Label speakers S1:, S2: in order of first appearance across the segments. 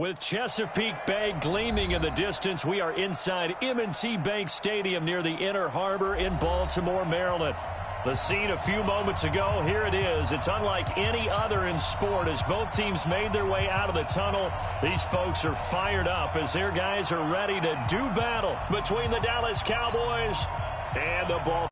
S1: With Chesapeake Bay gleaming in the distance, we are inside M&T Bank Stadium near the Inner Harbor in Baltimore, Maryland. The scene a few moments ago, here it is. It's unlike any other in sport as both teams made their way out of the tunnel. These folks are fired up as their guys are ready to do battle between the Dallas Cowboys and the Baltimore.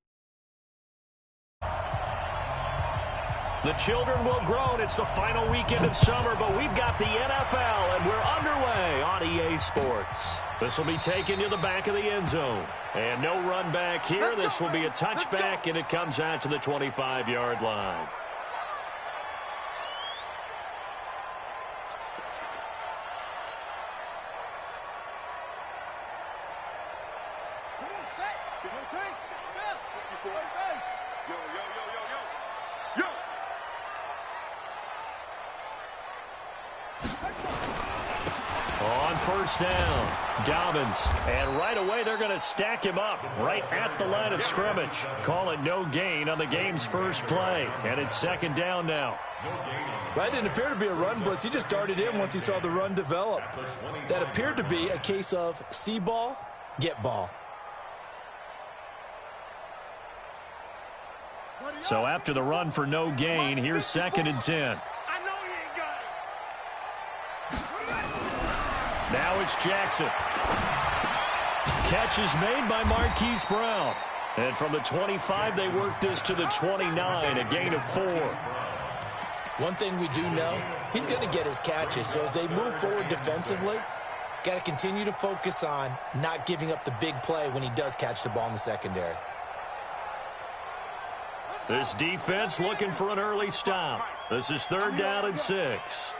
S1: The children will groan. It's the final weekend of summer, but we've got the NFL, and we're underway on EA Sports. This will be taken to the back of the end zone. And no run back here. This will be a touchback, and it comes out to the 25-yard line. On first down, Dobbins, and right away they're going to stack him up right at the line of scrimmage. Call it no gain on the game's first play, and it's second down now.
S2: That didn't appear to be a run blitz. He just darted in once he saw the run develop. That appeared to be a case of see ball, get ball.
S1: So after the run for no gain, here's second and 10. Now it's Jackson. Catch is made by Marquise Brown. And from the 25, they work this to the 29, a gain of 4.
S2: One thing we do know, he's going to get his catches. So as they move forward defensively, got to continue to focus on not giving up the big play when he does catch the ball in the secondary.
S1: This defense looking for an early stop. This is third down and 6.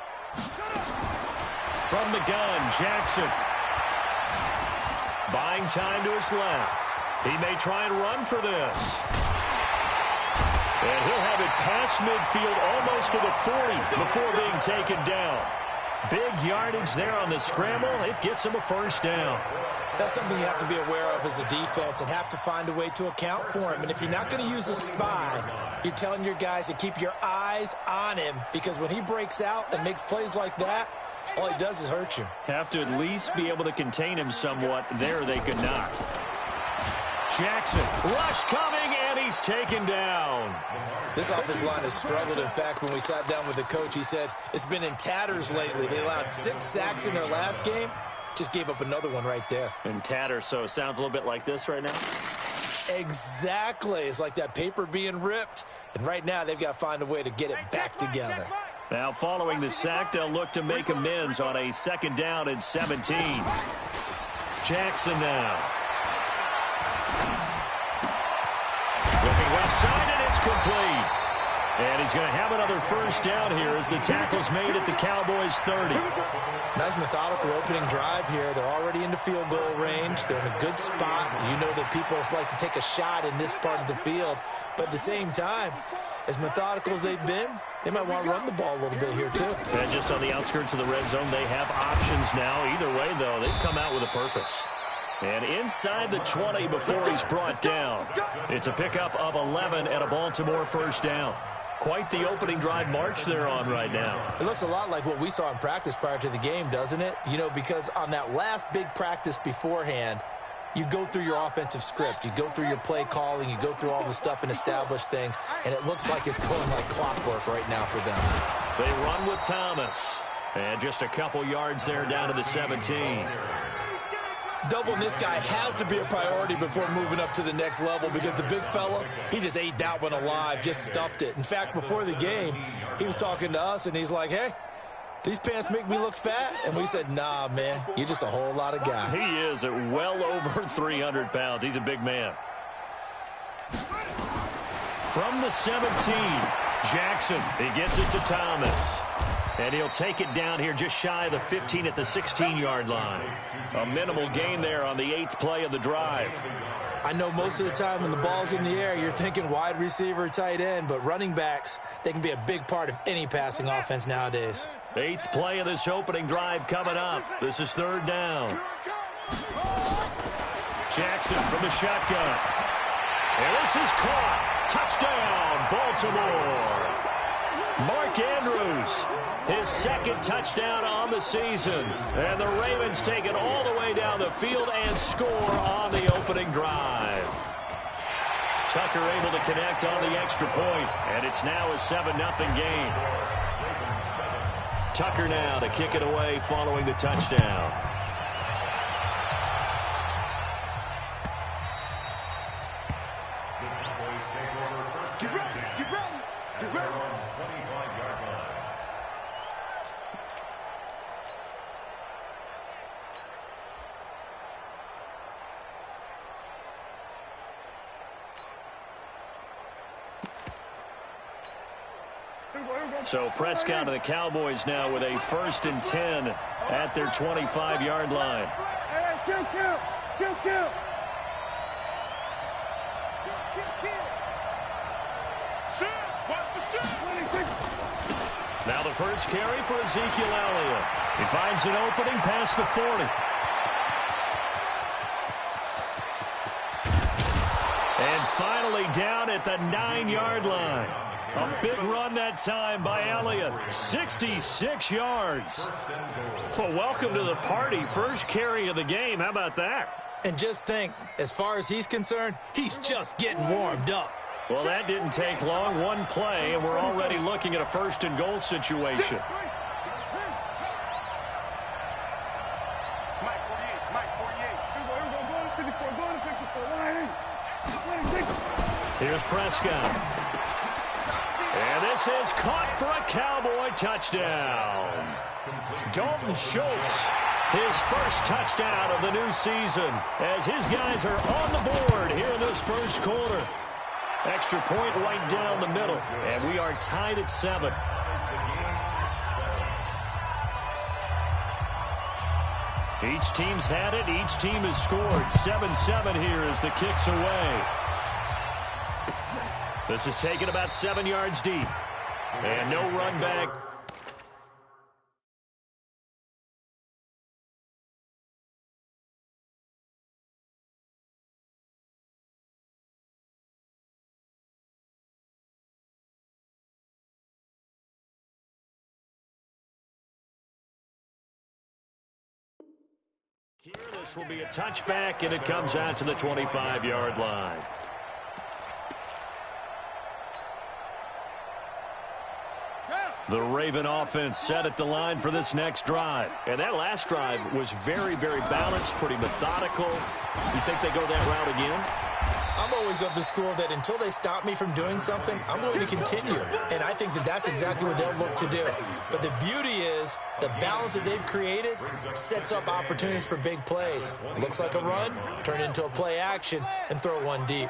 S1: From the gun, Jackson. Buying time to his left. He may try and run for this. And he'll have it past midfield almost to the 40 before being taken down. Big yardage there on the scramble. It gets him a first down.
S2: That's something you have to be aware of as a defense and have to find a way to account for him. And if you're not going to use a spy, you're telling your guys to keep your eyes on him, because when he breaks out and makes plays like that, all he does is hurt you.
S1: Have to at least be able to contain him somewhat. There they could not. Jackson, rush coming, and he's taken down.
S2: This offensive line has struggled. In fact, when we sat down with the coach, he said it's been in tatters lately. They allowed 6 sacks in their last game. Just gave up another one right there.
S1: In tatters, so it sounds a little bit like this right now?
S2: Exactly. It's like that paper being ripped. And right now, they've got to find a way to get it back together.
S1: Now, following the sack, they'll look to make amends on a second down and 17. Jackson now. Looking left side, and it's complete. And he's going to have another first down here as the tackle's made at the Cowboys' 30.
S2: Nice methodical opening drive here. They're already into field goal range. They're in a good spot. You know that people like to take a shot in this part of the field. But at the same time, as methodical as they've been, they might want to run the ball a little bit here, too.
S1: And just on the outskirts of the red zone, they have options now. Either way, though, they've come out with a purpose. And inside the 20 before he's brought down. It's a pickup of 11 and a Baltimore first down. Quite the opening drive march they're on right now.
S2: It looks a lot like what we saw in practice prior to the game, doesn't it? You know, because on that last big practice beforehand, you go through your offensive script. You go through your play calling. You go through all the stuff and establish things. And it looks like it's going like clockwork right now for them.
S1: They run with Thomas. And just a couple yards there down to the 17.
S2: Doubling this guy has to be a priority before moving up to the next level, because the big fella, he just ate that one alive, just stuffed it. In fact, before the game, he was talking to us, and he's like, hey, these pants make me look fat? And we said, nah, man, you're just a whole lot of guy.
S1: He is at well over 300 pounds. He's a big man. From the 17, Jackson, he gets it to Thomas. And he'll take it down here just shy of the 15 at the 16-yard line. A minimal gain there on the 8th play of the drive.
S2: I know most of the time when the ball's in the air, you're thinking wide receiver, tight end, but running backs, they can be a big part of any passing offense nowadays.
S1: 8th play of this opening drive coming up. This is third down. Jackson from the shotgun. And this is caught. Touchdown, Baltimore. Mark Andrews, his second touchdown on the season. And the Ravens take it all the way down the field and score on the opening drive. Tucker able to connect on the extra point, and it's now a 7-0 game. Tucker now to kick it away following the touchdown.
S3: Get ready, get ready, get ready.
S1: So Prescott and the Cowboys now with a 1st and 10 at their 25-yard line.
S3: Kill.
S1: Now the first carry for Ezekiel Elliott. He finds an opening past the 40. And finally down at the 9-yard line. A big run that time by Elliott. 66 yards. Well, welcome to the party. First carry of the game. How about that?
S2: And just think, as far as he's concerned, he's just getting warmed up.
S1: Well, that didn't take long. One play, and we're already looking at a 1st and goal situation. Here's Prescott. And this is caught for a Cowboy touchdown. Dalton Schultz, his first touchdown of the new season, as his guys are on the board here in this first quarter. Extra point right down the middle, and we are tied at 7. Each team's had it. Each team has scored. 7-7 here as the kick's away. This is taken about 7 yards deep. And no run back. Here, this will be a touchback, and it comes out to the 25-yard line. The Raven offense set at the line for this next drive. And that last drive was very, very balanced, pretty methodical. You think they go that route again?
S2: I'm always of the school that until they stop me from doing something, I'm going to continue. And I think that that's exactly what they'll look to do. But the beauty is the balance that they've created sets up opportunities for big plays. Looks like a run, turn into a play action, and throw one deep.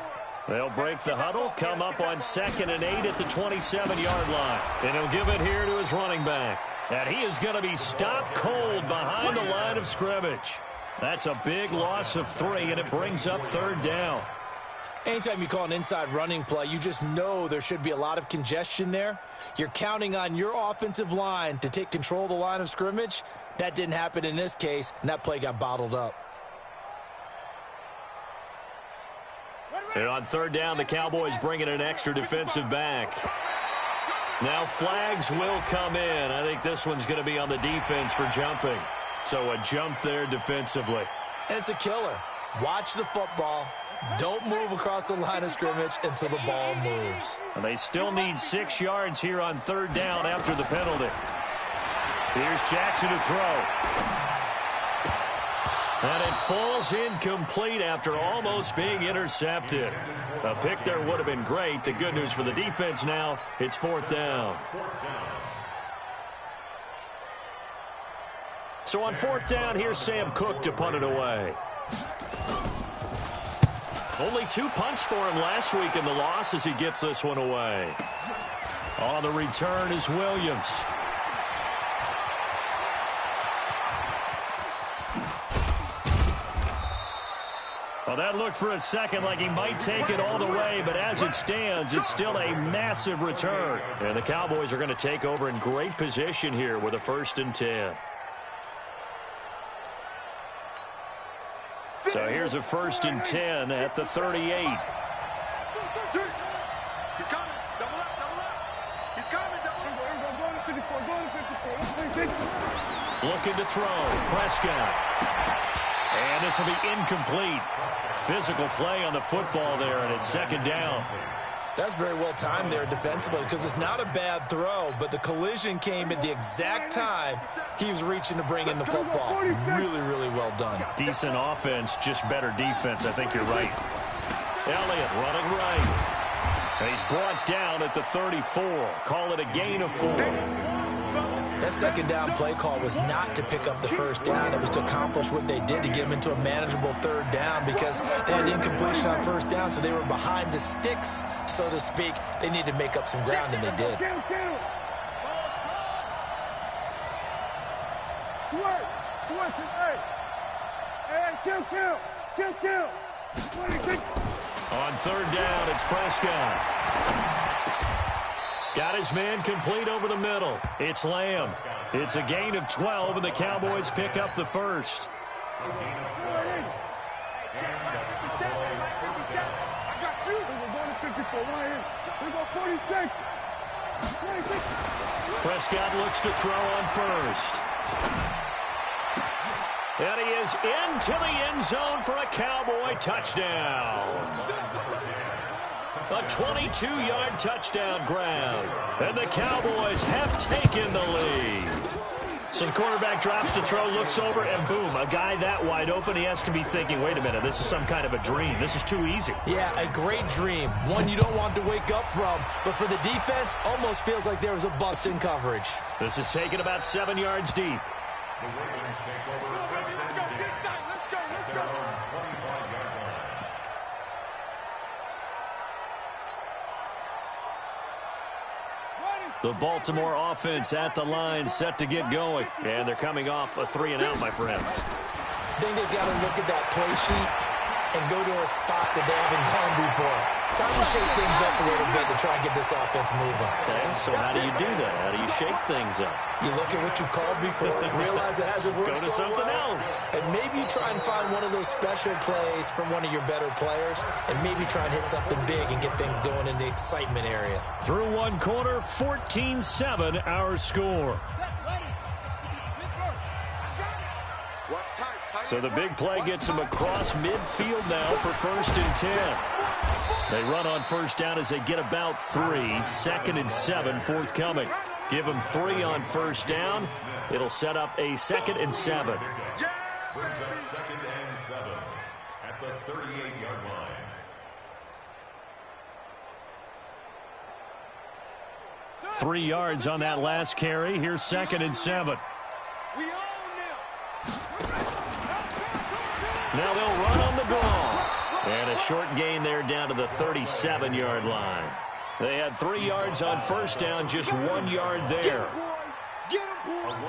S1: They'll break the huddle, come up on 2nd and 8 at the 27-yard line. And he'll give it here to his running back. And he is going to be stopped cold behind the line of scrimmage. That's a big loss of 3, and it brings up 3rd down.
S2: Anytime you call an inside running play, you just know there should be a lot of congestion there. You're counting on your offensive line to take control of the line of scrimmage. That didn't happen in this case, and that play got bottled up.
S1: And on 3rd down, the Cowboys bring in an extra defensive back. Now flags will come in. I think this one's going to be on the defense for jumping. So a jump there defensively.
S2: And it's a killer. Watch the football. Don't move across the line of scrimmage until the ball moves.
S1: And they still need 6 yards here on 3rd down after the penalty. Here's Jackson to throw. And it falls incomplete after almost being intercepted. A pick there would have been great. The good news for the defense now, it's 4th down. So on 4th down, here's Sam Cook to punt it away. Only 2 punts for him last week in the loss as he gets this one away. On the return is Williams. Well, that looked for a second like he might take it all the way, but as it stands, it's still a massive return. And the Cowboys are going to take over in great position here with a 1st and 10. So here's a 1st and 10 at the 38.
S3: He's coming. Double up. He's coming. Double
S1: looking to throw. Prescott. And this will be incomplete. Physical play on the football there, and it's second down.
S2: That's very well timed there defensively because it's not a bad throw, but the collision came at the exact time he was reaching to bring in the football. Really, really well done.
S1: Decent offense, just better defense. I think you're right. Elliott running right. And he's brought down at the 34. Call it a gain of 4.
S2: That second down play call was not to pick up the first down. It was to accomplish what they did to get them into a manageable third down because they had incompletion on first down, so they were behind the sticks, so to speak. They needed to make up some ground, and they did.
S1: On third down, it's Prescott. Got his man complete over the middle. It's Lamb. It's a gain of 12, and the Cowboys pick up the first. Prescott looks to throw on first. And he is into the end zone for a Cowboy touchdown. A 22-yard touchdown grab. And the Cowboys have taken the lead. So the quarterback drops to throw, looks over, and boom, a guy that wide open, he has to be thinking, wait a minute, this is some kind of a dream. This is too easy.
S2: Yeah, a great dream. One you don't want to wake up from. But for the defense, almost feels like there was a bust in coverage.
S1: This is taken about 7 yards deep. The Baltimore offense at the line, set to get going. And they're coming off a 3-and-out, my friend.
S2: I think they've got to look at that play sheet and go to a spot that they haven't gone before. Time to shake things up a little bit to try and get this offense moving.
S1: Okay, so how do you do that? How do you shake things up?
S2: You look at what you called before, realize it hasn't worked
S1: Go to something else.
S2: And maybe you try and find one of those special plays from one of your better players, and maybe try and hit something big and get things going in the excitement area.
S1: Through one quarter, 14-7 our score. So the big play gets him across midfield now for 1st and 10. They run on first down as they get about 3. 2nd and 7 forthcoming. Give them 3 on first down. It'll set up a 2nd and 7.
S4: Brings up 2nd and 7 at the 38-yard line.
S1: Three yards on that last carry. Here's 2nd and 7. Now they'll run on the draw. And a short gain there down to the 37-yard line. They had 3 yards on first down, just 1 yard there.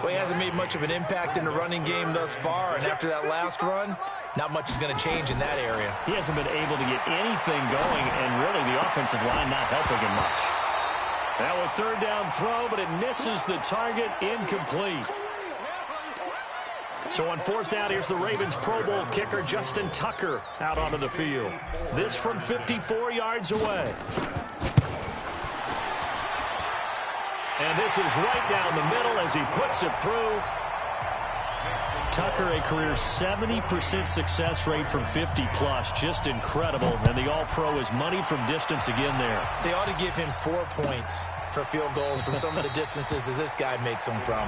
S2: Well, he hasn't made much of an impact in the running game thus far, and after that last run, not much is going to change in that area.
S1: He hasn't been able to get anything going, and really the offensive line not helping him much. Now a third down throw, but it misses the target, incomplete. So on 4th down, here's the Ravens Pro Bowl kicker, Justin Tucker, out onto the field. This from 54 yards away. And this is right down the middle as he puts it through. Tucker, a career 70% success rate from 50+. Just incredible. And the All-Pro is money from distance again there.
S2: They ought to give him 4 points for field goals from some of the distances that this guy makes them from.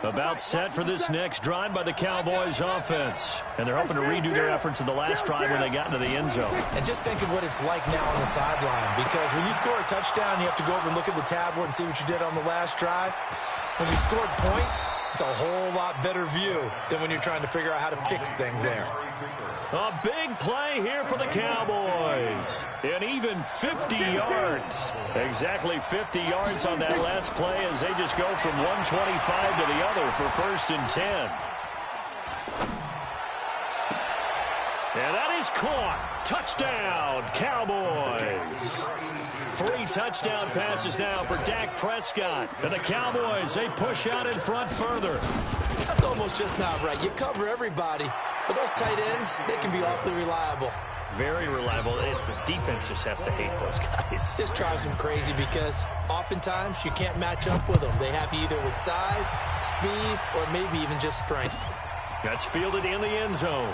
S1: About set for this next drive by the Cowboys offense. And they're hoping to redo their efforts in the last drive when they got into the end zone.
S2: And just think of what it's like now on the sideline, because when you score a touchdown, you have to go over and look at the tablet and see what you did on the last drive. When you scored points, it's a whole lot better view than when you're trying to figure out how to fix things there.
S1: A big play here for the Cowboys. And even 50 yards. Exactly 50 yards on that last play as they just go from 125 to the other for 1st and 10. And that is caught. Touchdown, Cowboys. 3 touchdown passes now for Dak Prescott. And the Cowboys, they push out in front further.
S2: That's almost just not right. You cover everybody, but those tight ends, they can be awfully reliable.
S1: Very reliable. The defense just has to hate those guys.
S2: Just drives them crazy because oftentimes you can't match up with them. They have you either with size, speed, or maybe even just strength.
S1: That's fielded in the end zone.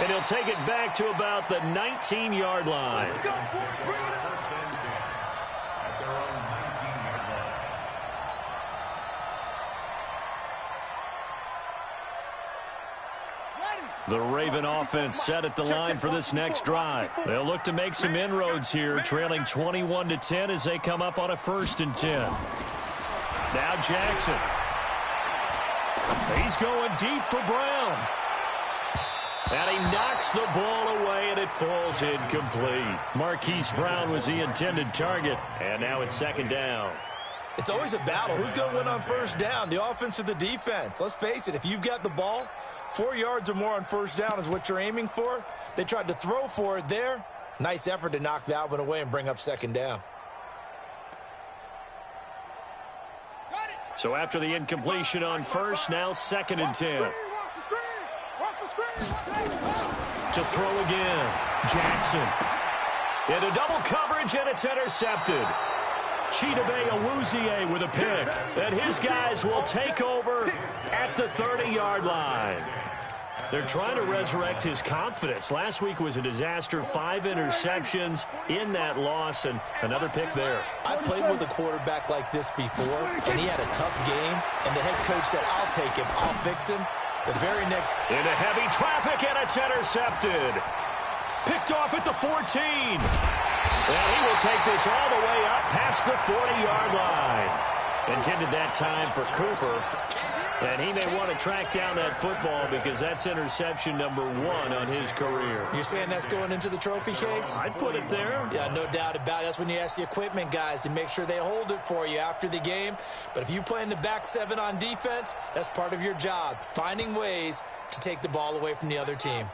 S1: And he'll take it back to about the 19-yard line. The Raven offense set at the line for this next drive. They'll look to make some inroads here, trailing 21-10 as they come up on a 1st and 10. Now Jackson. He's going deep for Brown. And he knocks the ball away, and it falls incomplete. Marquise Brown was the intended target, and now it's 2nd down.
S2: It's always a battle. Who's going to win on 1st down, the offense or the defense? Let's face it, if you've got the ball, 4 yards or more on 1st down is what you're aiming for. They tried to throw for it there. Nice effort to knock that one away and bring up 2nd down.
S1: So after the incompletion on 1st, now 2nd and 10. To throw again. Jackson. Into double coverage, and it's intercepted. Chidobe Awuzie with a pick. And his guys will take over at the 30-yard line. They're trying to resurrect his confidence. Last week was a disaster. 5 interceptions in that loss, and another pick there.
S2: I played with a quarterback like this before, and he had a tough game, and the head coach said, I'll take him, I'll fix him. The very next...
S1: Into heavy traffic, and it's intercepted. Picked off at the 14. And he will take this all the way up past the 40-yard line. Intended that time for Cooper. And he may want to track down that football because that's interception number 1 on his career.
S2: You're saying that's going into the trophy case?
S1: I'd put it there.
S2: Yeah, no doubt about it. That's when you ask the equipment guys to make sure they hold it for you after the game. But if you play in the back 7 on defense, that's part of your job, finding ways to take the ball away from the other team.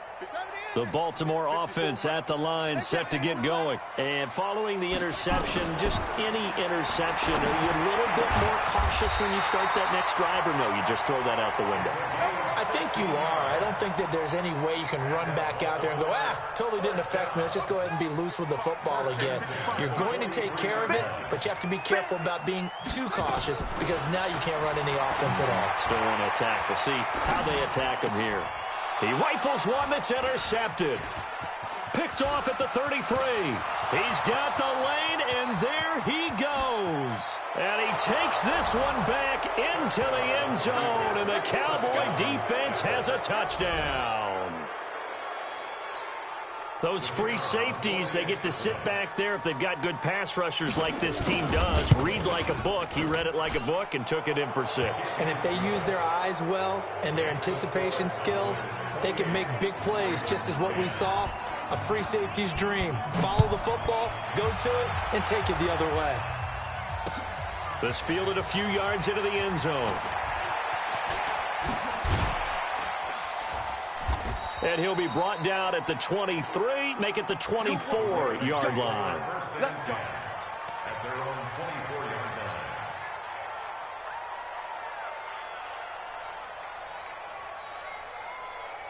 S1: The Baltimore offense at the line, set to get going. And following the interception, just any interception, are you a little bit more cautious when you start that next drive, or no, you just throw that out the window?
S2: I think you are. I don't think that there's any way you can run back out there and go, totally didn't affect me. Let's just go ahead and be loose with the football again. You're going to take care of it, but you have to be careful about being too cautious because now you can't run any offense at all.
S1: Still want to attack. We'll see how they attack him here. He rifles one that's intercepted. Picked off at the 33. He's got the lane, and there he goes. And he takes this one back into the end zone, and the Cowboy defense has a touchdown. Those free safeties, they get to sit back there if they've got good pass rushers like this team does. Read like a book. He read it like a book and took it in for 6.
S2: And if they use their eyes well and their anticipation skills, they can make big plays, just as what we saw, a free safety's dream. Follow the football, go to it, and take it the other way.
S1: This fielded a few yards into the end zone. And he'll be brought down at the 23, make it the 24-yard line.
S4: Let's go. At their own 24-yard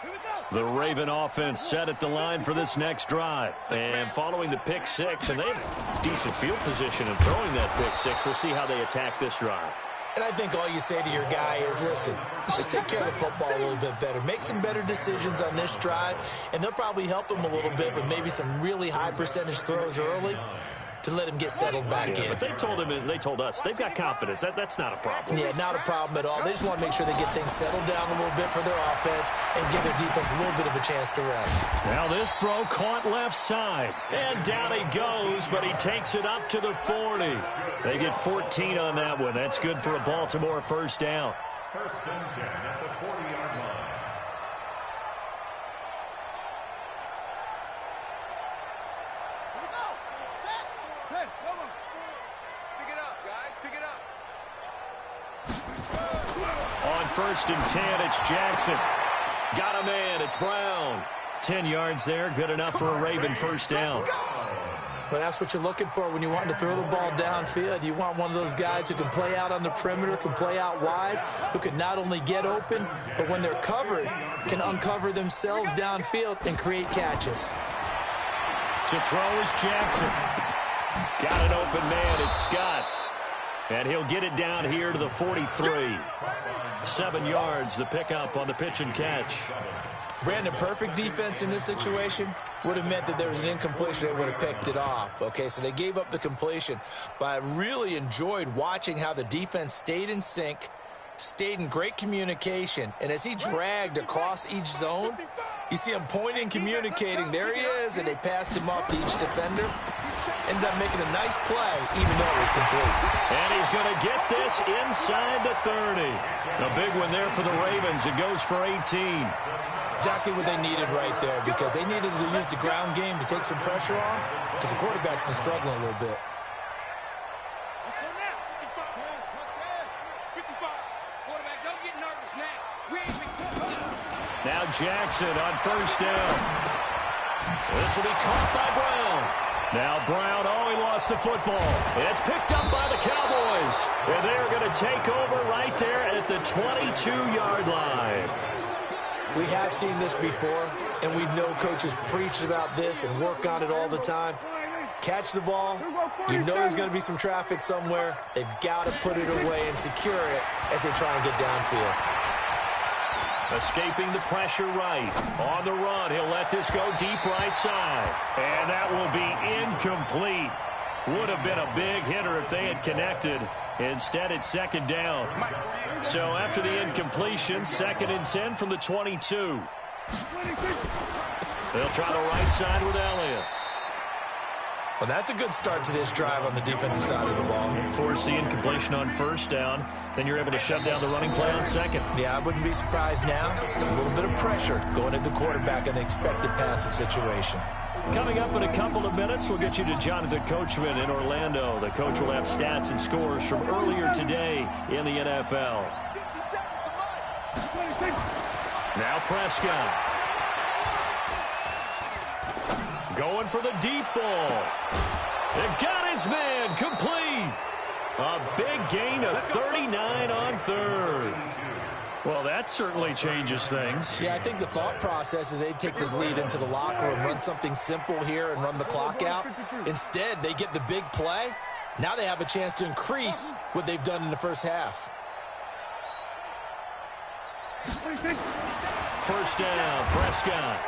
S4: line.
S1: The Raven offense set at the line for this next drive. And following the pick 6, and they have decent field position in throwing that pick 6. We'll see how they attack this drive.
S2: And I think all you say to your guy is, listen, let's just take care of the football a little bit better. Make some better decisions on this drive, and they'll probably help him a little bit with maybe some really high percentage throws early to let him get settled back in.
S1: But they told him, and they told us, they've got confidence. That's not a problem.
S2: Yeah, not a problem at all. They just want to make sure they get things settled down a little bit for their offense and give their defense a little bit of a chance to rest.
S1: Now this throw caught left side. And down he goes, but he takes it up to the 40. They get 14 on that one. That's good for a Baltimore 1st down.
S4: 1st and 10 at the 40-yard line.
S1: On 1st and 10, it's Jackson. Got a man, it's Brown. 10 yards there, good enough for a Raven 1st down.
S2: But that's what you're looking for when you want to throw the ball downfield. You want one of those guys who can play out on the perimeter, can play out wide, who can not only get open, but when they're covered, can uncover themselves downfield and create catches.
S1: To throw is Jackson. Got an open man. It's Scott. And he'll get it down here to the 43. 7 yards, the pickup on the pitch and catch.
S2: Brandon, perfect defense in this situation would have meant that there was an incompletion. They would have picked it off. Okay, so they gave up the completion. But I really enjoyed watching how the defense stayed in sync, stayed in great communication. And as he dragged across each zone, you see him pointing, communicating. There he is, and they passed him off to each defender. Ended up making a nice play, even though it was complete.
S1: And he's going to get this inside the 30. A big one there for the Ravens. It goes for 18.
S2: Exactly what they needed right there, because they needed to use the ground game to take some pressure off, because the quarterback's been struggling a little bit.
S3: Let's go now. 55. 55. Quarterback, don't get nervous now. We ain't been caught.
S1: Now Jackson on first down. This will be caught by Brown. Now Brown, he lost the football. It's picked up by the Cowboys. And they're going to take over right there at the 22-yard line.
S2: We have seen this before, and we know coaches preach about this and work on it all the time. Catch the ball. You know there's going to be some traffic somewhere. They've got to put it away and secure it as they try and get downfield.
S1: Escaping the pressure right. On the run, he'll let this go deep right side. And that will be incomplete. Would have been a big hitter if they had connected. Instead, it's second down. So after the incompletion, 2nd and 10 from the 22. They'll try the right side with Elliott.
S2: Well, that's a good start to this drive on the defensive side of the ball.
S1: Force the incompletion on first down. Then you're able to shut down the running play on second.
S2: Yeah, I wouldn't be surprised now. A little bit of pressure going at the quarterback in an expected passing situation.
S1: Coming up in a couple of minutes, we'll get you to Jonathan Coachman in Orlando. The coach will have stats and scores from earlier today in the NFL. Now Prescott. Going for the deep ball. It got his man complete. A big gain of 39 on third. Well, that certainly changes things.
S2: Yeah, I think the thought process is they'd take this lead into the locker room, run something simple here and run the clock out. Instead, they get the big play. Now they have a chance to increase what they've done in the first half.
S1: First down, Prescott.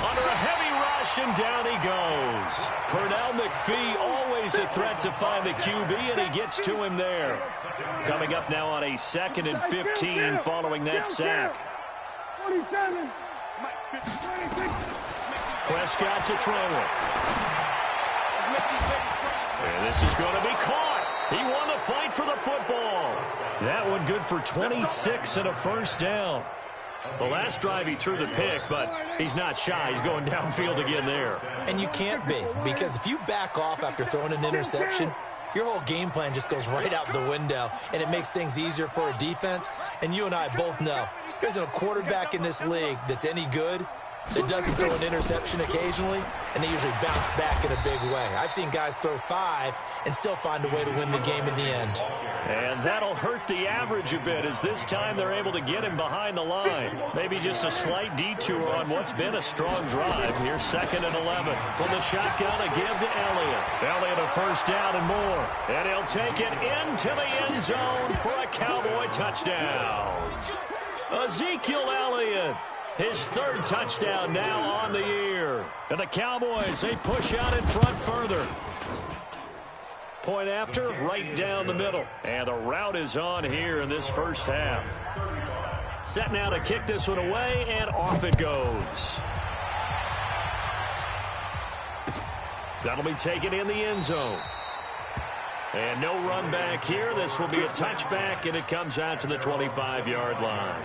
S1: Under a heavy rush, and down he goes. Pernell McPhee, always a threat to find the QB, and he gets to him there. Coming up now on a 2nd and 15 following that sack.
S3: 27.
S1: Prescott to throw it. And this is going to be caught. He won the fight for the football. That one good for 26 and a first down. The last drive he threw the pick, but he's not shy. He's going downfield again there.
S2: And you can't be, because if you back off after throwing an interception, your whole game plan just goes right out the window, and it makes things easier for a defense. And you and I both know there isn't a quarterback in this league that's any good that doesn't throw an interception occasionally, and they usually bounce back in a big way. I've seen guys throw 5 and still find a way to win the game in the end.
S1: And that'll hurt the average a bit, as this time they're able to get him behind the line. Maybe just a slight detour on what's been a strong drive. Here's 2nd and 11. From the shotgun, a give to Elliott. Elliott a first down and more. And he'll take it into the end zone for a Cowboy touchdown. Ezekiel Elliott, his 3rd touchdown now on the year. And the Cowboys, they push out in front further. Point after, right down the middle. And the route is on here in this first half. Set now to kick this one away, and off it goes. That'll be taken in the end zone. And no run back here. This will be a touchback, and it comes out to the 25-yard line.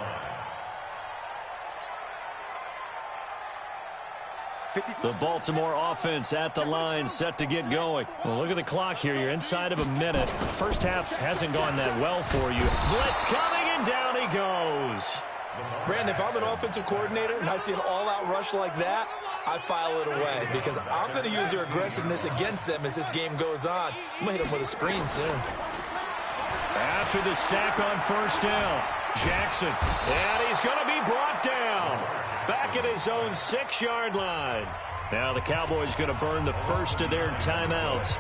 S1: The Baltimore offense at the line, set to get going. Well, look at the clock here. You're inside of a minute. First half hasn't gone that well for you. Blitz coming, and down he goes.
S2: Brandon, if I'm an offensive coordinator and I see an all-out rush like that, I file it away because I'm going to use their aggressiveness against them as this game goes on. I'm going to hit them with a screen soon.
S1: After the sack on first down, Jackson, and he's going to be brought down back at his own 6-yard line. Now the Cowboys going to burn the first of their timeouts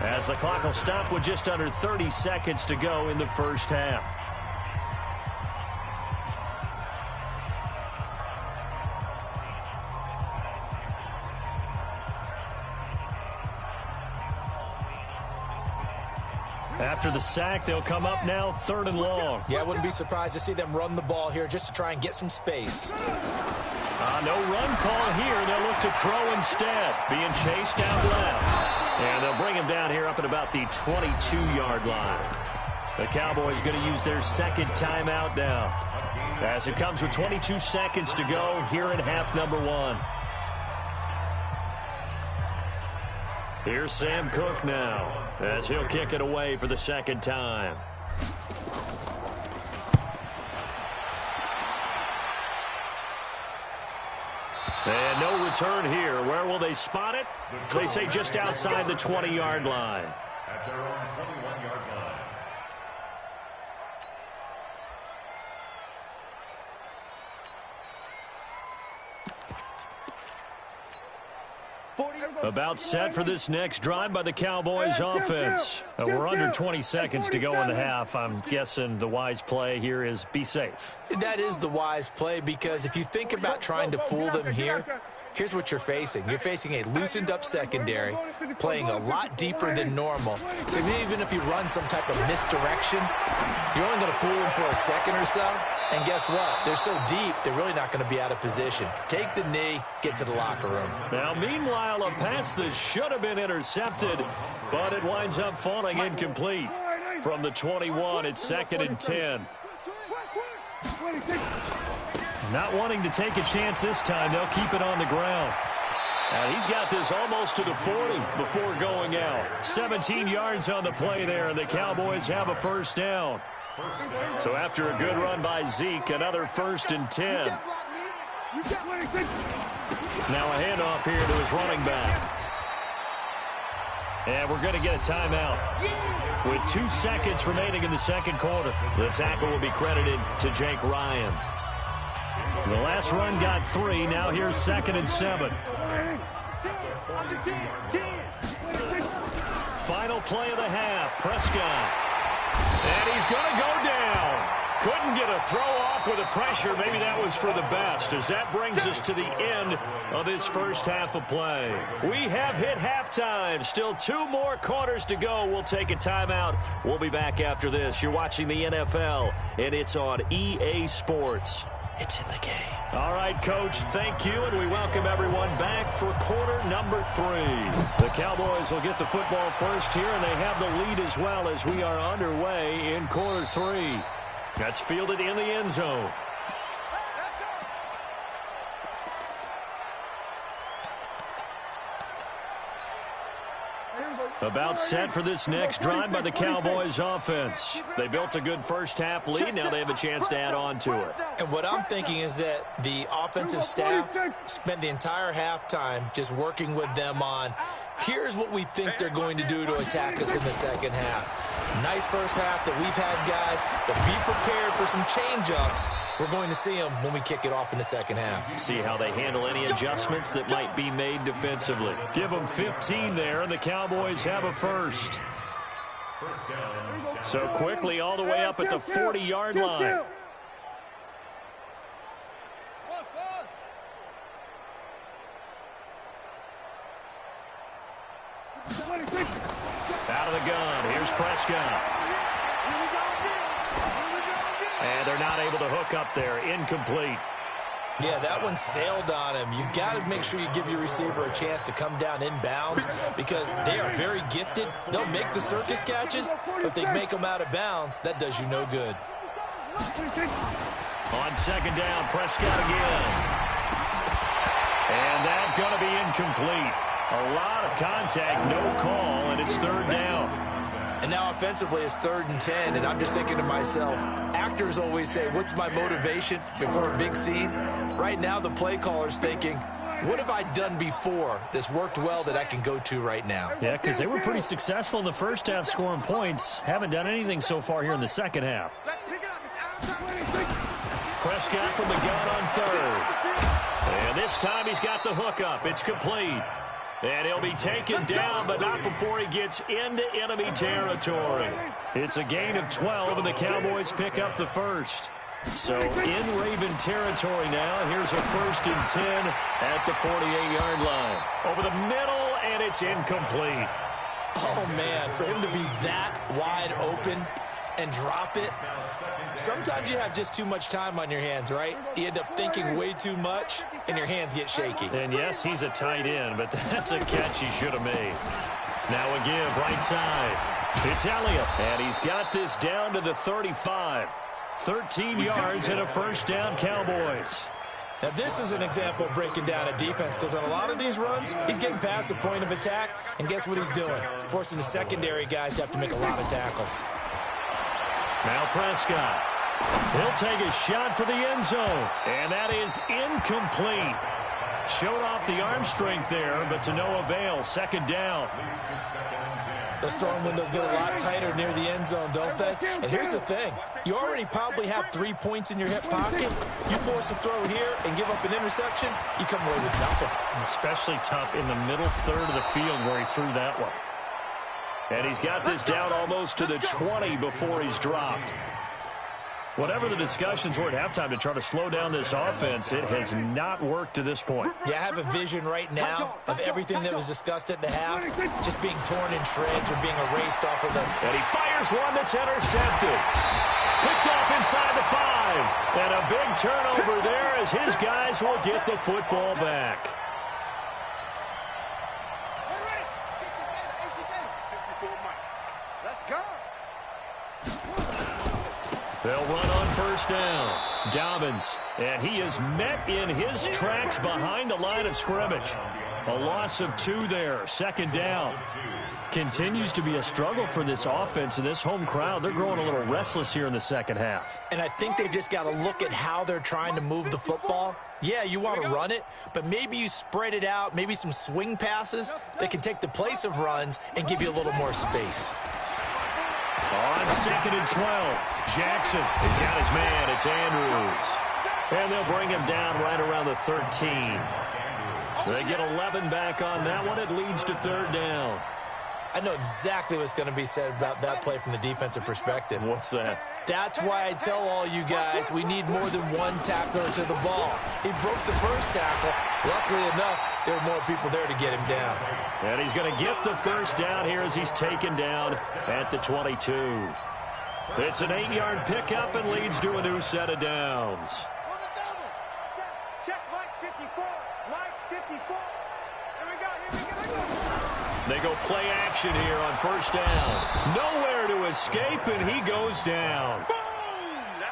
S1: as the clock will stop with just under 30 seconds to go in the first half. After the sack, they'll come up now 3rd and long.
S2: Yeah, I wouldn't be surprised to see them run the ball here just to try and get some space.
S1: No run call here. They'll look to throw instead. Being chased out left. And they'll bring him down here up at about the 22-yard line. The Cowboys going to use their second timeout now, as it comes with 22 seconds to go here in half number 1. Here's Sam Cook now, as he'll kick it away for the second time. And no return here. Where will they spot it? They say just outside the 20-yard line.
S4: At their own 21-yard line.
S1: About set for this next drive by the Cowboys offense. We're under 20 seconds to go in the half. I'm guessing the wise play here is be safe.
S2: That is the wise play, because if you think about trying to fool them here, here's what you're facing. You're facing a loosened up secondary, playing a lot deeper than normal. So even if you run some type of misdirection, you're only going to fool them for a second or so. And guess what? They're so deep, they're really not going to be out of position. Take the knee, get to the locker room.
S1: Now, meanwhile, a pass that should have been intercepted, but it winds up falling incomplete. From the 21, it's 2nd and 10. Not wanting to take a chance this time, they'll keep it on the ground. And he's got this almost to the 40 before going out. 17 yards on the play there, and the Cowboys have a first down. So after a good run by Zeke, another 1st and 10. Now a handoff here to his running back. And we're going to get a timeout. With 2 seconds remaining in the second quarter, the tackle will be credited to Jake Ryan. The last run got 3. Now here's 2nd and 7. Final play of the half. Prescott. And he's going to go down. Couldn't get a throw off with the pressure. Maybe that was for the best, as that brings us to the end of this first half of play. We have hit halftime. Still 2 more quarters to go. We'll take a timeout. We'll be back after this. You're watching the NFL, and it's on EA Sports. It's in the game. All right, Coach, thank you, and we welcome everyone back for quarter number 3. The Cowboys will get the football first here, and they have the lead as well as we are underway in quarter 3. That's fielded in the end zone. About set for this next drive by the Cowboys offense. They built a good first half lead. Now they have a chance to add on to it.
S2: And what I'm thinking is that the offensive staff spent the entire halftime just working with them on, here's what we think they're going to do to attack us in the second half. Nice first half that we've had, guys, but be prepared for some change-ups. We're going to see them when we kick it off in the second half.
S1: See how they handle any adjustments that might be made defensively. Give them 15 there, and the Cowboys have a first. So quickly all the way up at the 40-yard line. Out of the gun, here's Prescott. And they're not able to hook up there, incomplete.
S2: Yeah, that one sailed on him. You've got to make sure you give your receiver a chance to come down inbounds because they are very gifted. They'll make the circus catches, but if they make them out of bounds, that does you no good.
S1: On second down, Prescott again. And that's going to be incomplete. A lot of contact, no call, and it's 3rd down.
S2: And now offensively it's 3rd and 10, and I'm just thinking to myself, actors always say, what's my motivation before a big scene? Right now the play caller's thinking, What have I done before that's worked well that I can go to right now?
S1: Yeah, because they were pretty successful in the first half scoring points. Haven't done anything so far here in the second half. Prescott from the gun on third. And this time he's got the hook up. It's complete. And he'll be taken down, but not before he gets into enemy territory. It's a gain of 12, and the Cowboys pick up the first. So in Raven territory now. Here's a 1st and 10 at the 48-yard line. Over the middle, and it's incomplete.
S2: Oh, man, for him to be that wide open and drop it. Sometimes you have just too much time on your hands, right? You end up thinking way too much, and your hands get shaky.
S1: And, yes, he's a tight end, but that's a catch he should have made. Now a give right side. It's Elliott, and he's got this down to the 35. 13 yards and a first down, Cowboys.
S2: Now, this is an example of breaking down a defense, because on a lot of these runs, he's getting past the point of attack, and guess what he's doing? Forcing the secondary guys to have to make a lot of tackles.
S1: Now Prescott. He'll take a shot for the end zone, and that is incomplete. Showed off the arm strength there, but to no avail. 2nd down.
S2: Those throwing windows get a lot tighter near the end zone, don't they? And here's the thing. You already probably have 3 points in your hip pocket. You force a throw here and give up an interception, you come away with nothing.
S1: Especially tough in the middle third of the field where he threw that one. And he's got this down almost to the 20 before he's dropped. Whatever the discussions were at halftime to try to slow down this offense, it has not worked to this point.
S2: Yeah, I have a vision right now of everything that was discussed at the half just being torn in shreds or being erased off of the...
S1: And he fires one that's intercepted. Picked off inside the 5. And a big turnover there as his guys will get the football back.
S3: Let's go.
S1: They'll run on first down. Dobbins, and he is met in his tracks behind the line of scrimmage. A loss of 2 there. 2nd down. Continues to be a struggle for this offense and this home crowd. They're growing a little restless here in the second half.
S2: And I think they've just got to look at how they're trying to move the football. Yeah, you want to run it, but maybe you spread it out, maybe some swing passes that can take the place of runs and give you a little more space.
S1: On 2nd and 12, Jackson has got his man. It's Andrews. And they'll bring him down right around the 13. They get 11 back on that one. It leads to 3rd down.
S2: I know exactly what's going to be said about that play from the defensive perspective.
S1: What's that?
S2: That's why I tell all you guys we need more than one tackler to the ball. He broke the first tackle. Luckily enough, there were more people there to get him down.
S1: And he's going to get the first down here as he's taken down at the 22. It's an 8-yard pickup and leads to a new set of downs.
S3: Check Mike 54. Mike 54. Here we go.
S1: They go play action here on first down. Nowhere to escape, and he goes down.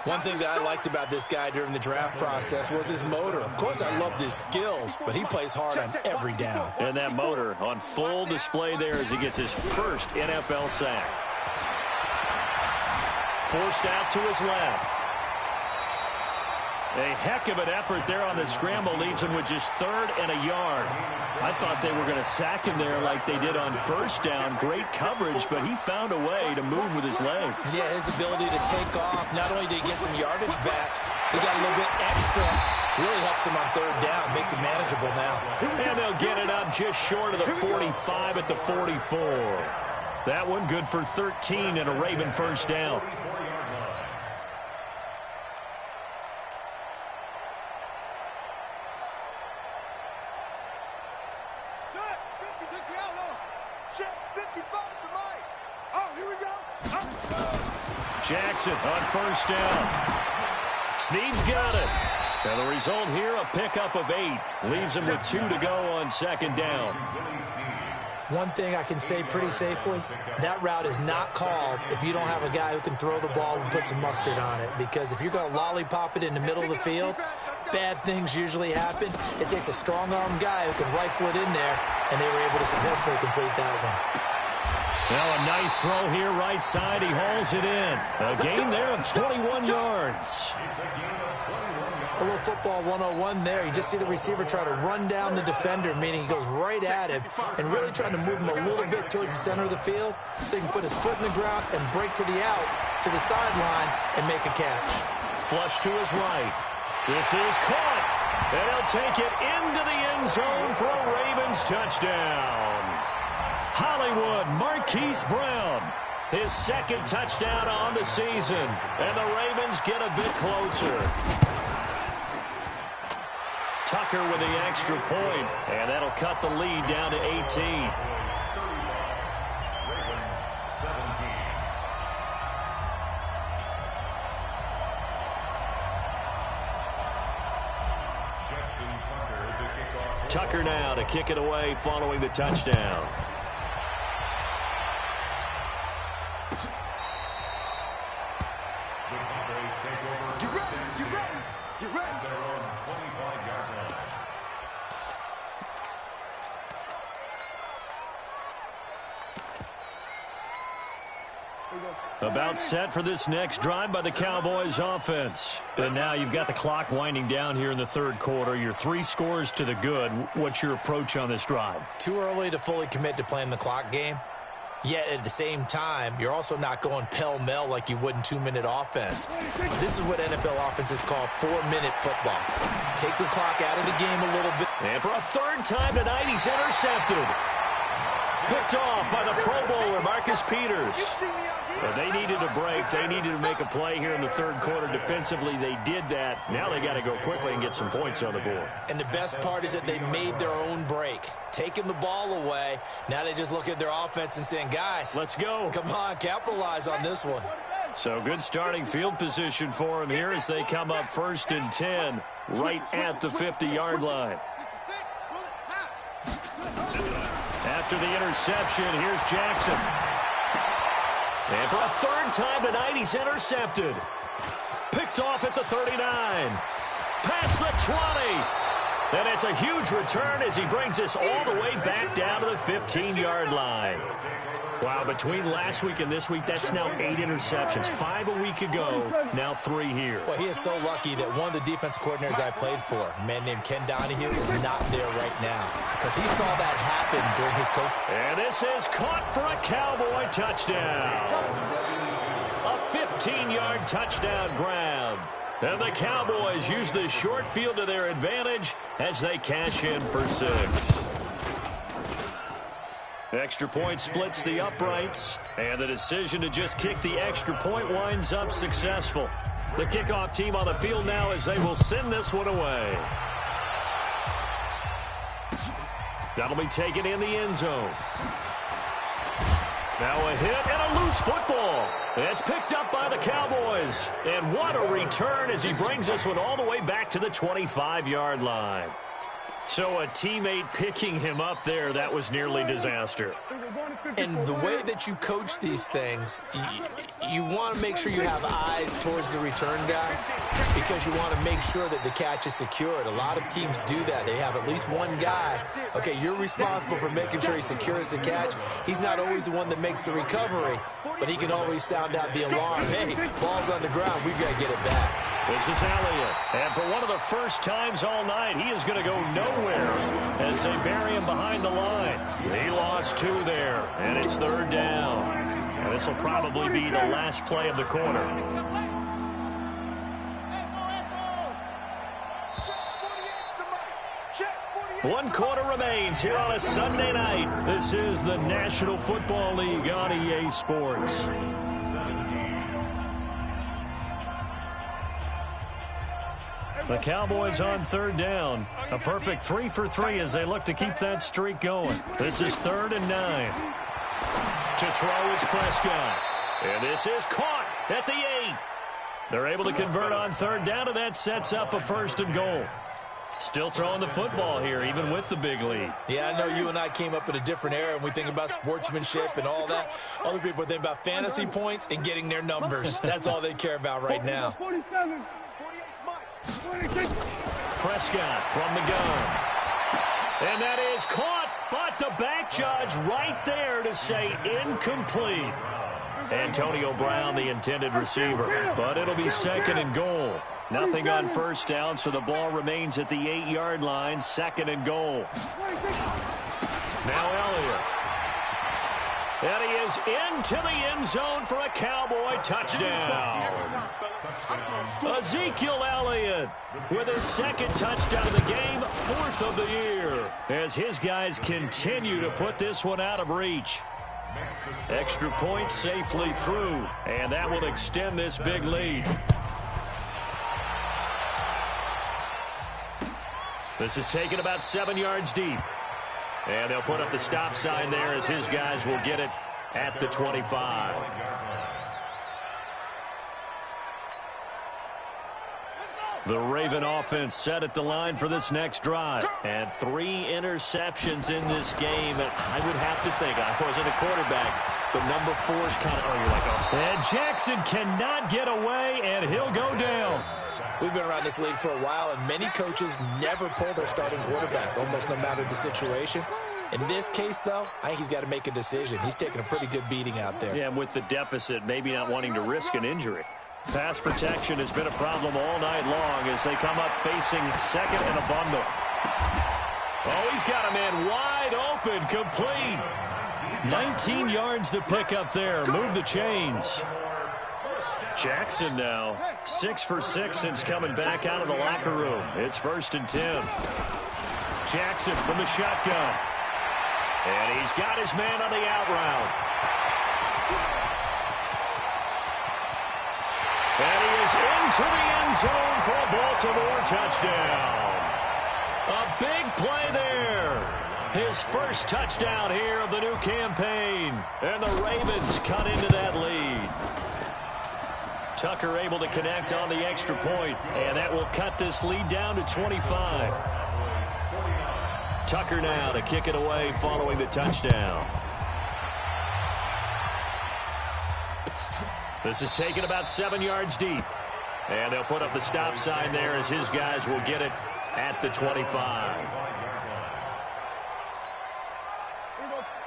S2: One thing that I liked about this guy during the draft process was his motor. Of course, I loved his skills, but he plays hard on every down.
S1: And that motor on full display there as he gets his first NFL sack. Forced out to his left. A heck of an effort there on the scramble leaves him with just 3rd and a yard. I thought they were going to sack him there like they did on first down. Great coverage, but he found a way to move with his legs.
S2: Yeah, his ability to take off, not only did he get some yardage back, he got a little bit extra. Really helps him on 3rd down, makes it manageable now.
S1: And they'll get it up just short of the 45 at the 44. That one good for 13 and a Raven first down. Jackson on first down. Snead's got it. And the result here, a pickup of 8. Leaves him with 2 to go on 2nd down.
S2: One thing I can say pretty safely, that route is not called if you don't have a guy who can throw the ball and put some mustard on it. Because if you're going to lollipop it in the middle of the field, bad things usually happen. It takes a strong-arm guy who can rifle it in there, and they were able to successfully complete that one.
S1: Now a nice throw here right side. He hauls it in. A gain there of 21 yards.
S2: A little football 101 there. You just see the receiver try to run down the defender, meaning he goes right at him and really trying to move him a little bit towards the center of the field so he can put his foot in the ground and break to the out, to the sideline, and make a catch.
S1: Flush to his right. This is caught. And he'll take it into the end zone for a Ravens touchdown. Hollywood Marquise Brown, his second touchdown on the season. And the Ravens get a bit closer. Tucker with the extra point, and that'll cut the lead down to 18. Tucker now to kick it away following the touchdown. About set for this next drive by the Cowboys offense. And now you've got the clock winding down here in the third quarter. You're 3 scores to the good. What's your approach on this drive?
S2: Too early to fully commit to playing the clock game. Yet at the same time, you're also not going pell-mell like you would in 2-minute offense. This is what NFL offenses call 4-minute football. Take the clock out of the game a little bit.
S1: And for a third time tonight, he's intercepted. Picked off by the Pro Bowler, Marcus Peters. But they needed a break. They needed to make a play here in the third quarter defensively. They did that. Now they got to go quickly and get some points on the board.
S2: And the best part is that they made their own break. Taking the ball away. Now they just look at their offense and saying, guys,
S1: let's go.
S2: Come on, capitalize on this one.
S1: So good starting field position for them here as they come up 1st and 10 right at the 50-yard line. After the interception, here's Jackson. And for a third time tonight, he's intercepted. Picked off at the 39. Past the 20. And it's a huge return as he brings us all the way back down to the 15-yard line. Wow, between last week and this week, that's now 8 interceptions. 5 a week ago, now 3 here.
S2: Well, he is so lucky that one of the defense coordinators I played for, a man named Ken Donahue, is not there right now because he saw that happen during his coach.
S1: And this is caught for a Cowboy touchdown. A 15-yard touchdown grab. And the Cowboys use the short field to their advantage as they cash in for 6. Extra point splits the uprights, and the decision to just kick the extra point winds up successful. The kickoff team on the field now as they will send this one away. That'll be taken in the end zone. Now a hit and a loose football. It's picked up by the Cowboys. And what a return as he brings this one all the way back to the 25-yard line. So a teammate picking him up there, that was nearly disaster.
S2: And the way that you coach these things, you want to make sure you have eyes towards the return guy because you want to make sure that the catch is secured. A lot of teams do that. They have at least one guy. Okay, you're responsible for making sure he secures the catch. He's not always the one that makes the recovery, but he can always sound out the alarm. Hey, ball's on the ground. We've got to get it back.
S1: This is Elliott. And for one of the first times all night, he is going to go nowhere as they bury him behind the line. He lost 2 there, and it's 3rd down. And this will probably be the last play of the quarter. One quarter remains here on a Sunday night. This is the National Football League on EA Sports. The Cowboys on 3rd down. A perfect 3 for 3 as they look to keep that streak going. This is 3rd and 9. To throw is Prescott. And this is caught at the 8. They're able to convert on 3rd down, and that sets up a 1st and goal. Still throwing the football here, even with the big lead.
S2: Yeah, I know you and I came up in a different era, and we think about sportsmanship and all that. Other people think about fantasy points and getting their numbers. That's all they care about right now.
S1: Prescott from the gun. And that is caught, but the back judge right there to say incomplete. Antonio Brown, the intended receiver. But it'll be 2nd and goal. Nothing on first down, so the ball remains at the 8-yard line. 2nd and goal. Now Elliott. And he is into the end zone for a Cowboy touchdown. Ezekiel Elliott with his 2nd touchdown of the game, 4th of the year, as his guys continue to put this one out of reach. Extra point safely through, and that will extend this big lead. This is taken about 7 yards deep. And they'll put up the stop sign there as his guys will get it at the 25. The Raven offense set at the line for this next drive. And 3 interceptions in this game. And I would have to think, I wasn't a quarterback, but number 4's kind of, you're like, oh. And Jackson cannot get away, and he'll go down.
S2: We've been around this league for a while, and many coaches never pull their starting quarterback, almost no matter the situation. In this case, though, I think he's got to make a decision. He's taking a pretty good beating out there.
S1: Yeah, and with the deficit, maybe not wanting to risk an injury. Pass protection has been a problem all night long as they come up facing 2nd and a bundle. Oh, he's got a man wide open, complete. 19 yards to pick up there. Move the chains. Jackson now 6 for 6 since coming back out of the locker room. It's 1st and 10. Jackson from the shotgun. And he's got his man on the out route. And he is into the end zone for a Baltimore touchdown. A big play there. His first touchdown here of the new campaign. And the Ravens cut into that lead. Tucker able to connect on the extra point, and that will cut this lead down to 25. Tucker now to kick it away following the touchdown. This is taken about 7 yards deep. And they'll put up the stop sign there as his guys will get it at the 25.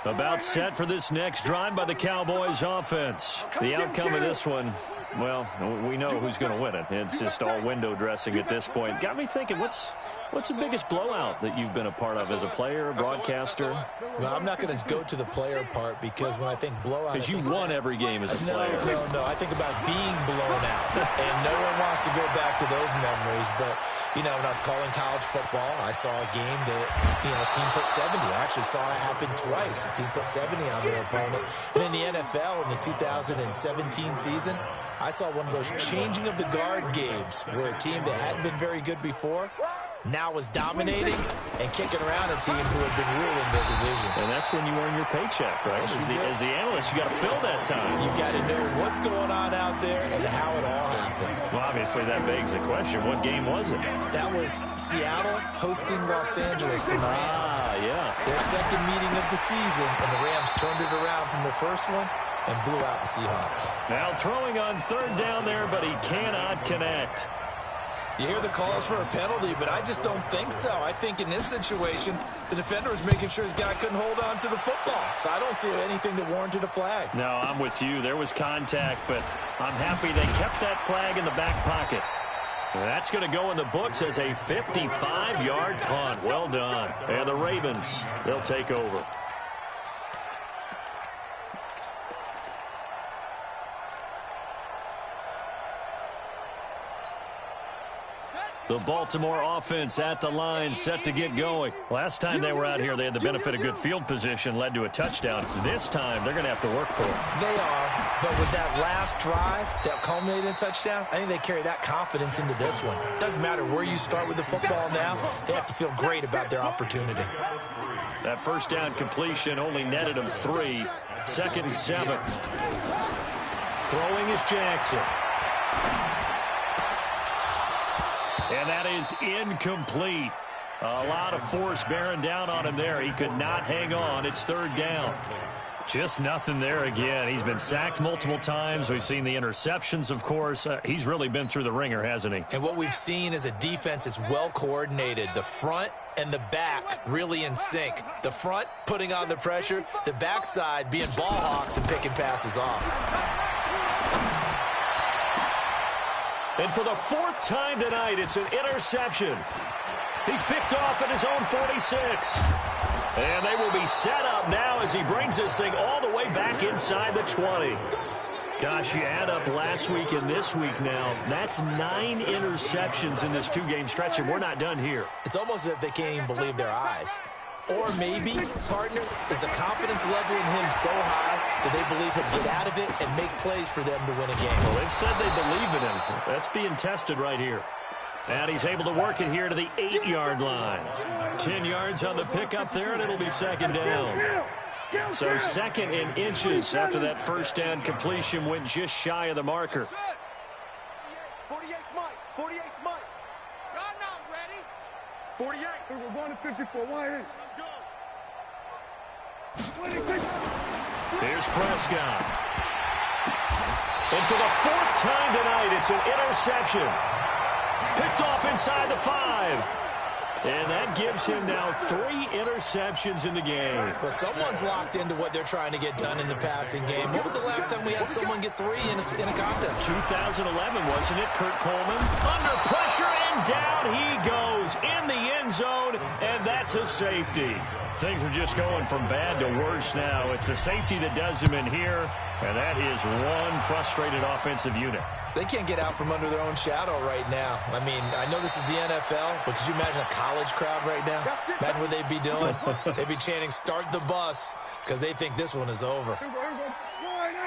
S1: About set for this next drive by the Cowboys offense. The outcome of this one, well, we know who's going to win it. It's just all window dressing at this point. Got me thinking, what's the biggest blowout that you've been a part of as a player, a broadcaster?
S2: Well, I'm not going to go to the player part because when I think blowout...
S1: Because you won every game as a player.
S2: No. I think about being blown out. And no one wants to go back to those memories. But, when I was calling college football, I saw a game that, a team put 70. I actually saw it happen twice. A team put 70 on their opponent. And in the NFL, in the 2017 season, I saw one of those changing of the guard games where a team that hadn't been very good before now was dominating and kicking around a team who had been ruling their division.
S1: And that's when you earn your paycheck, right? As the analyst, you got to fill that time.
S2: You've got to know what's going on out there and how it all happened.
S1: Well, obviously, that begs the question, what game was it?
S2: That was Seattle hosting Los Angeles, the Rams.
S1: Yeah.
S2: Their second meeting of the season, and the Rams turned it around from the first one and blew out the Seahawks.
S1: Now throwing on 3rd down there, but he cannot connect.
S2: You hear the calls for a penalty, but I just don't think so. I think in this situation, the defender was making sure his guy couldn't hold on to the football. So I don't see anything that warranted a flag.
S1: No, I'm with you. There was contact, but I'm happy they kept that flag in the back pocket. And that's going to go in the books as a 55-yard punt. Well done. And the Ravens, they'll take over. The Baltimore offense at the line, set to get going. Last time they were out here, they had the benefit of good field position, led to a touchdown. This time, they're going to have to work for it.
S2: They are, but with that last drive that culminated in a touchdown, I think they carry that confidence into this one. Doesn't matter where you start with the football now, they have to feel great about their opportunity.
S1: That first down completion only netted them 3. 2nd and 7. Throwing is Jackson. And that is incomplete. A lot of force bearing down on him there. He could not hang on. It's 3rd down. Just nothing there again. He's been sacked multiple times. We've seen the interceptions, of course. He's really been through the ringer, hasn't he?
S2: And what we've seen is a defense that's well coordinated. The front and the back really in sync. The front putting on the pressure, the backside being ball hawks and picking passes off.
S1: And for the fourth time tonight, it's an interception. He's picked off at his own 46. And they will be set up now as he brings this thing all the way back inside the 20. Gosh, you add up last week and this week now, that's 9 interceptions in this 2-game stretch, and we're not done here.
S2: It's almost as if they can't even believe their eyes. Or maybe, partner, is the confidence level in him so high that they believe he'll get out of it and make plays for them to win a game.
S1: Well, they've said they believe in him. That's being tested right here. And he's able to work it here to the 8-yard line. 10 yards on the pickup there, and it'll be second down. So second and inches after that first down completion went just shy of the marker.
S3: 48 Mike. 48 Mike. Y'all not ready. 48. We're going to 54. Why ain't? Let's go.
S1: Here's Prescott. And for the fourth time tonight, it's an interception. Picked off inside the 5. And that gives him now 3 interceptions in the game.
S2: Well, someone's locked into what they're trying to get done in the passing game. When was the last time we had someone get 3 in a contest?
S1: 2011, wasn't it? Kurt Coleman under pressure, and down he goes in the end zone, and that's a safety. Things are just going from bad to worse now. It's a safety that does him in here, and that is one frustrated offensive unit.
S2: They can't get out from under their own shadow right now. I mean, I know this is the NFL, but could you imagine a college crowd right now? Imagine what they'd be doing. They'd be chanting, "Start the bus," because they think this one is over.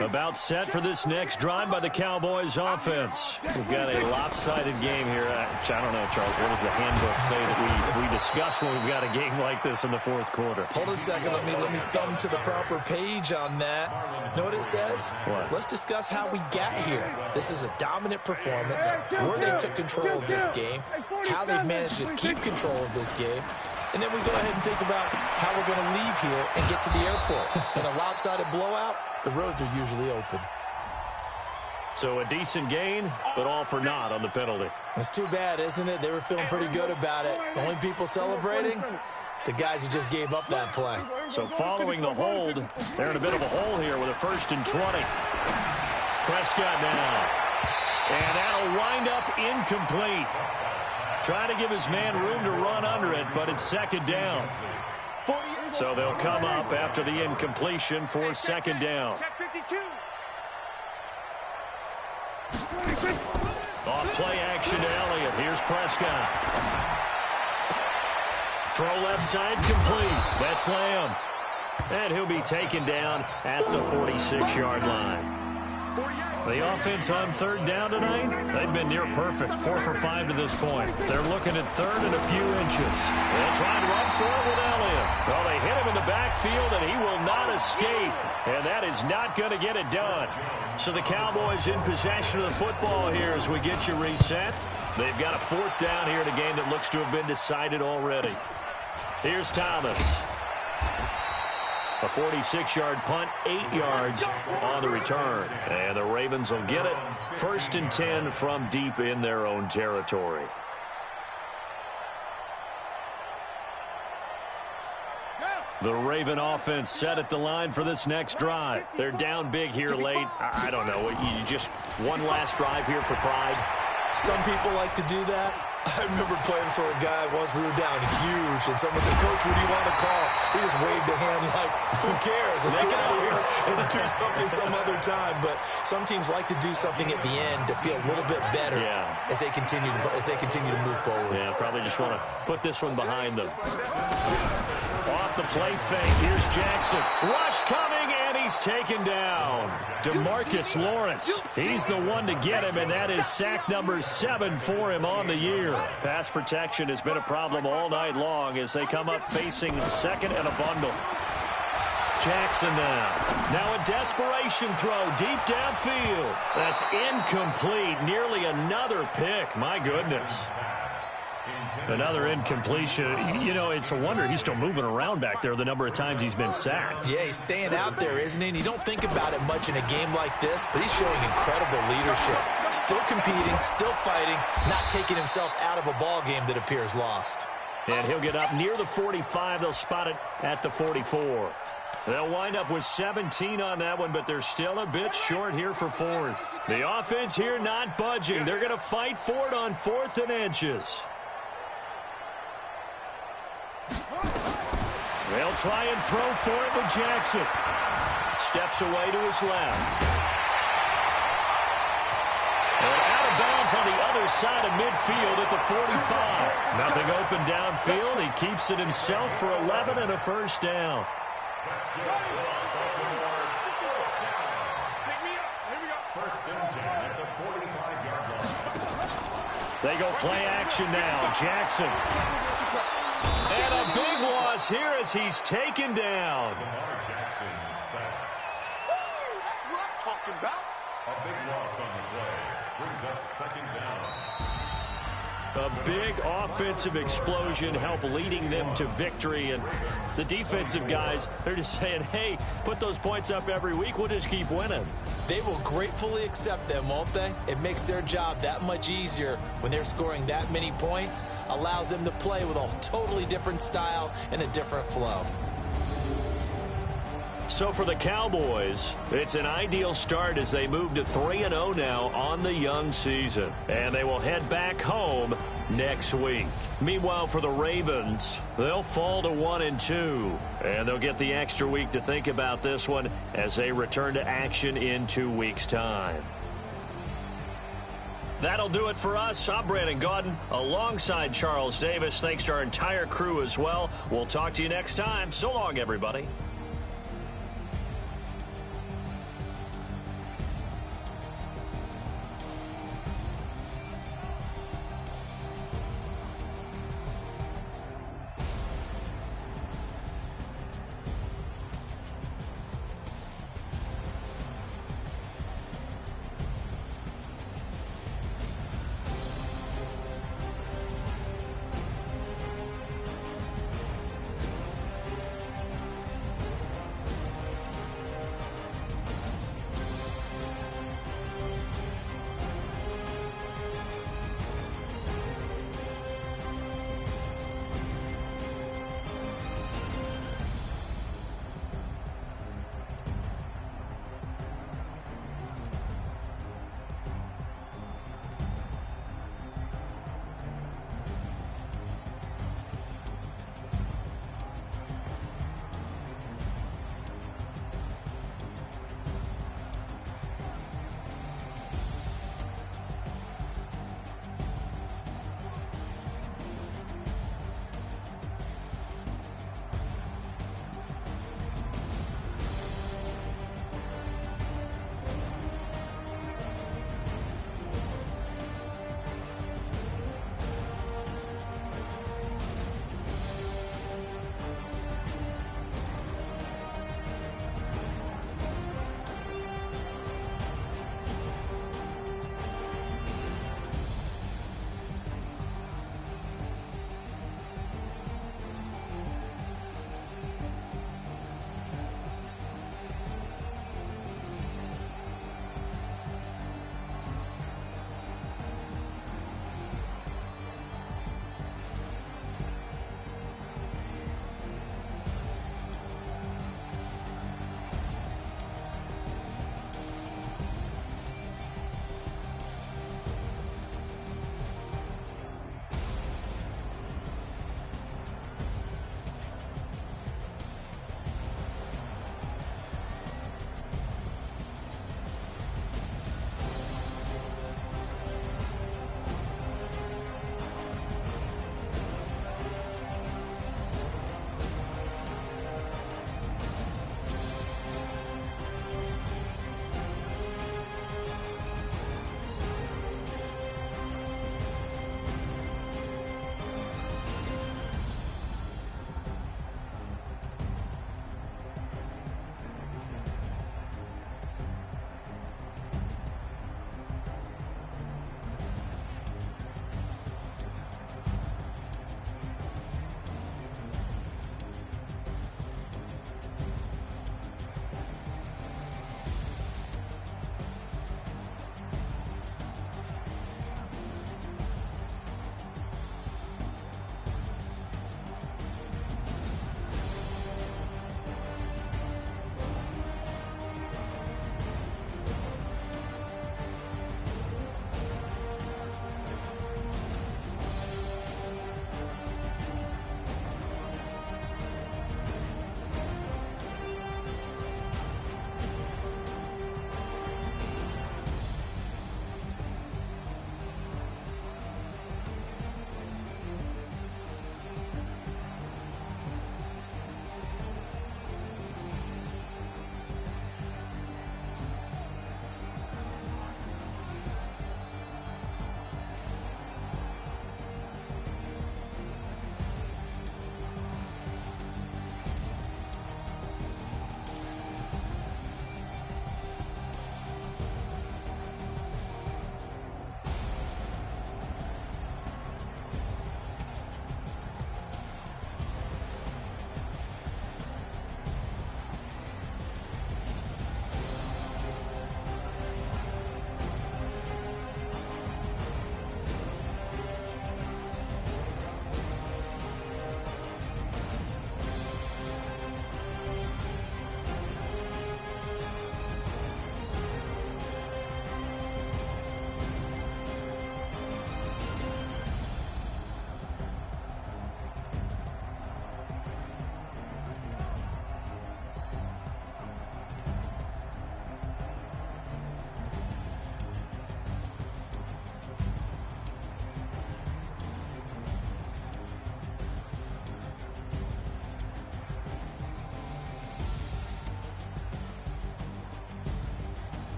S1: About set for this next drive by the Cowboys offense. We've got a lopsided game here. I don't know, Charles, what does the handbook say that we discuss when we've got a game like this in the fourth quarter?
S2: Hold a second. Let me thumb to the proper page on that. Know what it says?
S1: What?
S2: Let's discuss how we got here. This is a dominant performance, where they took control of this game, how they've managed to keep control of this game, and then we go ahead and think about how we're going to leave here and get to the airport. In a lopsided blowout, the roads are usually open.
S1: So a decent gain, but all for naught on the penalty.
S2: It's too bad, isn't it? They were feeling pretty good about it. The only people celebrating, the guys who just gave up that play.
S1: So following the hold, they're in a bit of a hole here with a 1st and 20. Prescott now. And that'll wind up incomplete. Trying to give his man room to run under it, but it's second down. So they'll come up after the incompletion for second down. Off play action to Elliott. Here's Prescott. Throw left side complete. That's Lamb. And he'll be taken down at the 46-yard line. The offense on 3rd down tonight, they've been near perfect. 4 for 5 to this point. They're looking at 3rd and a few inches. They'll try and run for it with Elliott. Well, they hit him in the backfield, and he will not escape. And that is not going to get it done. So the Cowboys in possession of the football here as we get you reset. They've got a 4th down here in a game that looks to have been decided already. Here's Thomas. A 46-yard punt, 8 yards on the return. And the Ravens will get it. 1st and 10 from deep in their own territory. The Raven offense set at the line for this next drive. They're down big here late. I don't know. You just one last drive here for pride.
S2: Some people like to do that. I remember playing for a guy once. We were down huge, and someone said, "Coach, what do you want to call?" He just waved a hand like, "Who cares? Let's get out of here and do something some other time." But some teams like to do something at the end to feel a little bit better as they continue to move forward.
S1: Yeah, probably just want to put this one behind them. Off the play fake. Here's Jackson. Rush coming, and he's taken down. DeMarcus Lawrence. He's the one to get him, and that is sack number 7 for him on the year. Pass protection has been a problem all night long as they come up facing 2nd and a bundle. Jackson now. Now a desperation throw deep downfield. That's incomplete. Nearly another pick. My goodness. Another incompletion. You know, it's a wonder he's still moving around back there the number of times he's been sacked.
S2: Yeah, he's staying out there, isn't he? And you don't think about it much in a game like this, but he's showing incredible leadership. Still competing, still fighting, not taking himself out of a ball game that appears lost.
S1: And he'll get up near the 45. They'll spot it at the 44. They'll wind up with 17 on that one, but they're still a bit short here for fourth. The offense here not budging. They're going to fight for it on 4th and inches. They'll try and throw for it with Jackson. Steps away to his left. And out of bounds on the other side of midfield at the 45. Nothing open downfield. He keeps it himself for 11 and a first down. They go play action now. Jackson. And a big loss here as he's taken down.
S3: That's what I'm talking about.
S4: A big loss on the play. Brings up 2nd down.
S1: A big offensive explosion helped leading them to victory. And the defensive guys, they're just saying, hey, put those points up every week. We'll just keep winning.
S2: They will gratefully accept them, won't they? It makes their job that much easier when they're scoring that many points. Allows them to play with a totally different style and a different flow.
S1: So for the Cowboys, it's an ideal start as they move to 3-0 now on the young season. And they will head back home next week. Meanwhile, for the Ravens, they'll fall to 1-2. And they'll get the extra week to think about this one as they return to action in 2 weeks' time. That'll do it for us. I'm Brandon Gaudin alongside Charles Davis. Thanks to our entire crew as well. We'll talk to you next time. So long, everybody.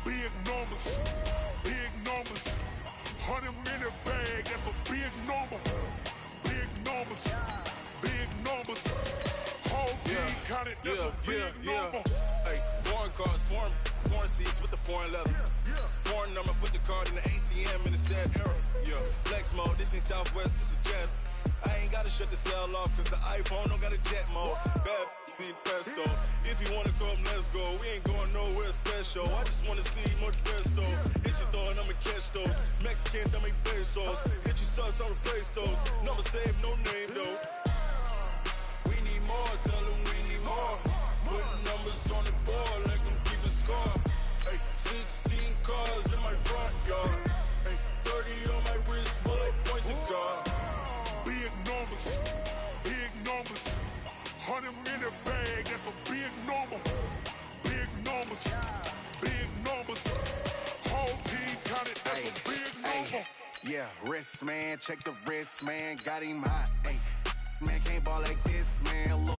S5: big numbers, big numbers. 100 minute bag, that's a big number. Big numbers, big numbers. Whole team counted, that's a big number.
S6: Hey, foreign cars, foreign seats with the foreign leather. Foreign number, put the card in the ATM in the sad era. Yeah, flex mode, this ain't Southwest, this a jet. I ain't gotta shut the cell off, cause the iPhone don't got a jet mode. Bad be pesto. If you wanna come, let's go. We ain't going nowhere special. I just wanna see more pesto. Hit your thought, I'ma catch those. Mexican, don't make pesos. Hit your sus, I'll replace those. Number save, no name though. We need more, tell them we need more. Putting numbers on the board like I'm keeping score. Hey, 16 cars in my front yard. Hey, 30 on my wrist, while I point to God.
S5: Big numbers, big numbers. 100 minute bag, that's a big number. Big numbers, big numbers. Whole team counted, that's a big number.
S7: Yeah, wrist man, check the wrist man, got him hot. Ay, man can't ball like this, man. Look